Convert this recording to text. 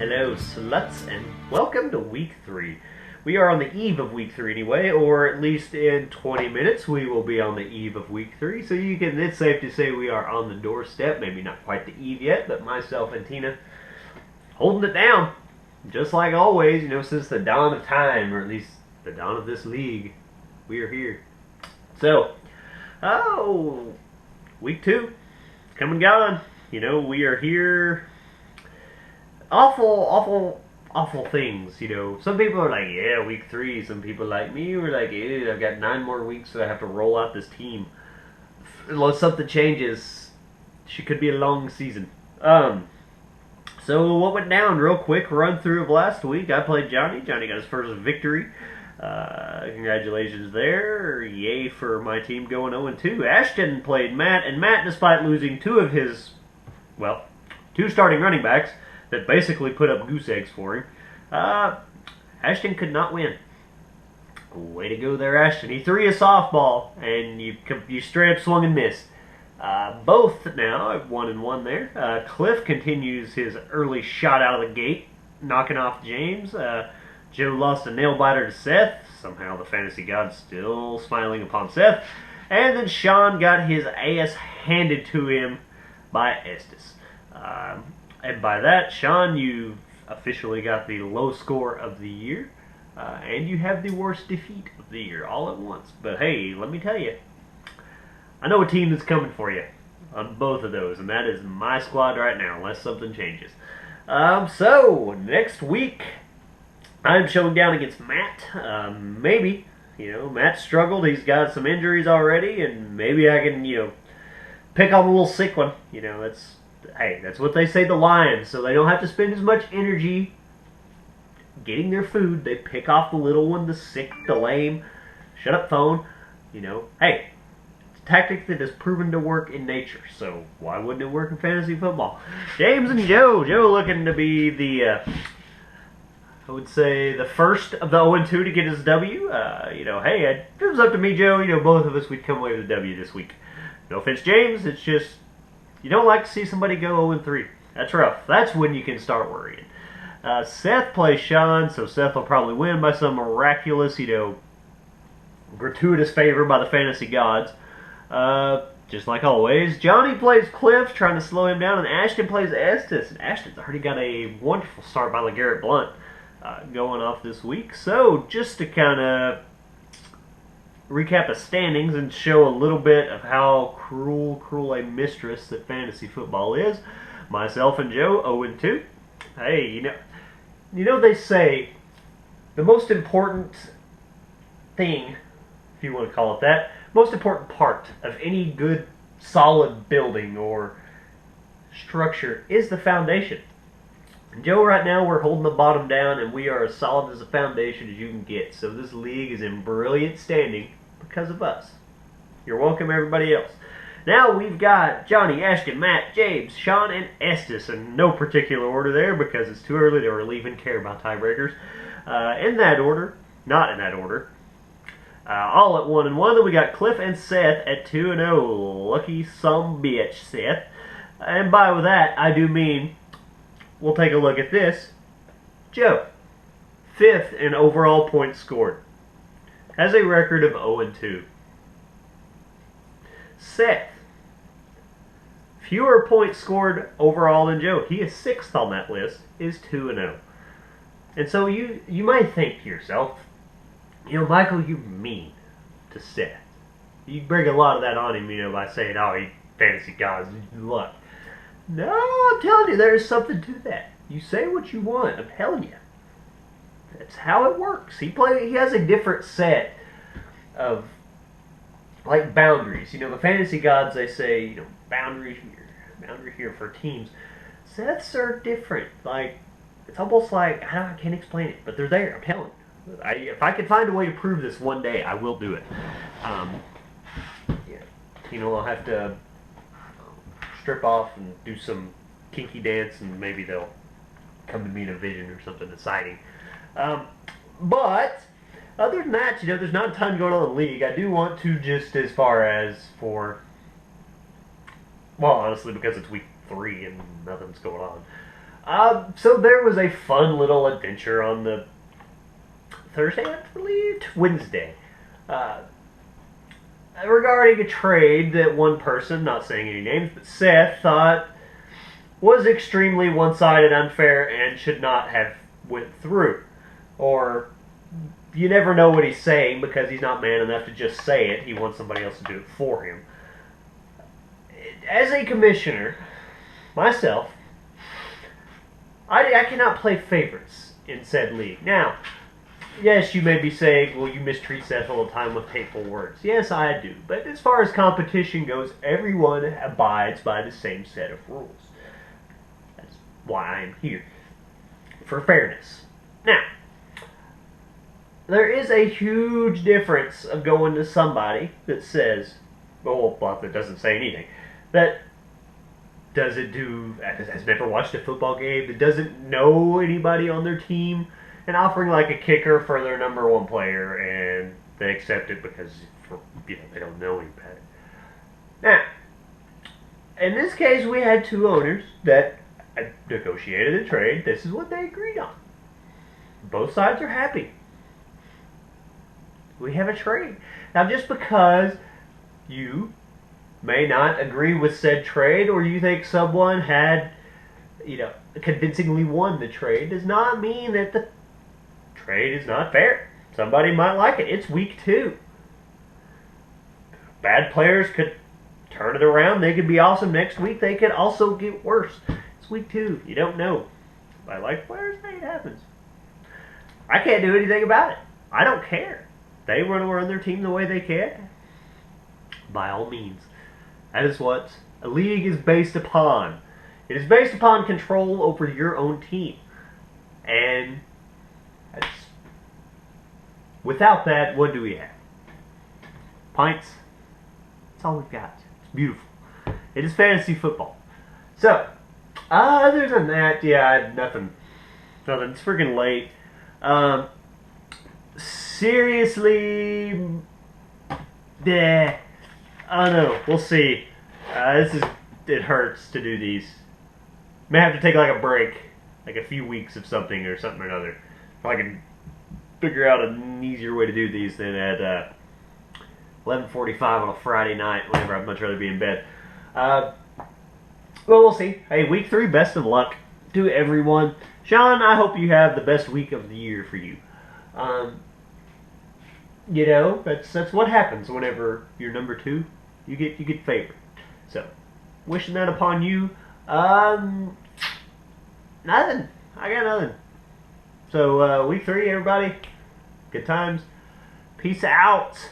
Hello, sluts, and welcome to week 3. We are on the eve of week 3 anyway, or at least in 20 minutes we will be on the eve of week 3. So it's safe to say we are on the doorstep. Maybe not quite the eve yet, but myself and Tina holding it down. Just like always, since the dawn of time, or at least the dawn of this league, we are here. So, week 2, come and gone. We are here. Awful things, Some people are like, yeah, week 3. Some people like me were like, yeah, I've got 9 more weeks so I have to roll out this team. Unless something changes, she could be a long season. So what went down real quick, run through of last week. I played Johnny. Johnny got his first victory. Congratulations there. Yay for my team going 0-2. Ashton played Matt, and Matt, despite losing 2 of his, 2 starting running backs, that basically put up goose eggs for him. Ashton could not win. Way to go there, Ashton. He threw you a softball, and you straight up swung and missed. Both now have 1-1 there. Cliff continues his early shot out of the gate, knocking off James. Joe lost a nail biter to Seth. Somehow the fantasy god's still smiling upon Seth. And then Sean got his ass handed to him by Estes. And by that, Sean, you've officially got the low score of the year, and you have the worst defeat of the year all at once. But hey, let me tell you, I know a team that's coming for you on both of those, and that is my squad right now, unless something changes. So, next week, I'm showing down against Matt. Maybe, Matt struggled. He's got some injuries already, and maybe I can, pick on a little sick one. That's what they say, the Lions, so they don't have to spend as much energy getting their food. They pick off the little one, the sick, the lame. Shut up, phone. It's a tactic that has proven to work in nature, so why wouldn't it work in fantasy football? James and Joe. Joe looking to be the, I would say, the first of the 0-2 to get his W. If it was up to me, Joe, both of us, we'd come away with a W this week. No offense, James, it's just, you don't like to see somebody go 0-3. That's rough. That's when you can start worrying. Seth plays Sean, so Seth will probably win by some miraculous, gratuitous favor by the fantasy gods. Just like always. Johnny plays Cliff, trying to slow him down, and Ashton plays Estes. And Ashton's already got a wonderful start by LeGarrette Blunt going off this week. So, just to kind of recap the standings and show a little bit of how cruel a mistress that fantasy football is. Myself and Joe, 0-2. Hey, they say the most important thing, if you want to call it that, most important part of any good, solid building or structure is the foundation. Joe, right now, we're holding the bottom down, and we are as solid as a foundation as you can get. So this league is in brilliant standing because of us. You're welcome, everybody else. Now we've got Johnny, Ashton, Matt, James, Sean, and Estes in no particular order there because it's too early to really even care about tiebreakers. In that order, not in that order. All at 1-1. Then we got Cliff and Seth at 2-0. Lucky some bitch, Seth. And by that, I do mean, we'll take a look at this. Joe, 5th in overall points scored, has a record of 0-2. Seth, fewer points scored overall than Joe. He is 6th on that list, is 2-0. And so you might think to yourself, Michael, you're mean to Seth. You bring a lot of that on him, by saying, he fantasy gods, luck. No, I'm telling you, there's something to that. You say what you want, I'm telling you. That's how it works. He has a different set of, boundaries. The fantasy gods, they say, boundary here for teams. Seths are different. It's almost like, I can't explain it, but they're there, I'm telling you. If I can find a way to prove this one day, I will do it. I'll have to strip off and do some kinky dance, and maybe they'll come to me in a vision or something exciting. But other than that, there's not a ton going on in the league. I do want to, just as far as honestly, because it's week 3 and nothing's going on. So there was a fun little adventure on the Thursday, I believe, Wednesday, uh, regarding a trade that one person, not saying any names, but Seth thought was extremely one-sided, unfair, and should not have went through. Or you never know what he's saying because he's not man enough to just say it. He wants somebody else to do it for him. As a commissioner, myself, I cannot play favorites in said league. Now, yes, you may be saying, well, you mistreat Seth all the time with hateful words. Yes, I do. But as far as competition goes, everyone abides by the same set of rules. That's why I am here. For fairness. Now, there is a huge difference of going to somebody that says, well, that doesn't say anything, that has never watched a football game, that doesn't know anybody on their team, and offering like a kicker for their number one player, and they accept it because they don't know any better. Now, in this case, we had two owners that negotiated a trade. This is what they agreed on. Both sides are happy. We have a trade. Now, just because you may not agree with said trade, or you think someone had, convincingly won the trade, does not mean that the trade is not fair. Somebody might like it. It's week 2. Bad players could turn it around. They could be awesome next week. They could also get worse. It's week 2. You don't know. I like players. It happens. I can't do anything about it. I don't care. They want to run their team the way they can. By all means. That is what a league is based upon. It is based upon control over your own team. And without that, what do we have? Pints. That's all we've got. It's beautiful. It is fantasy football. So, other than that, nothing. It's freaking late. Seriously, I don't know. We'll see. It hurts to do these. May have to take like a break, like a few weeks of something or another. If I can figure out an easier way to do these than at 11:45 on a Friday night, whenever I'd much rather be in bed. Well, we'll see. Hey, week 3, best of luck to everyone. Sean, I hope you have the best week of the year for you. That's what happens whenever you're number 2. You get favored. So, wishing that upon you. Nothing. I got nothing. So, week 3, everybody. Good times. Peace out.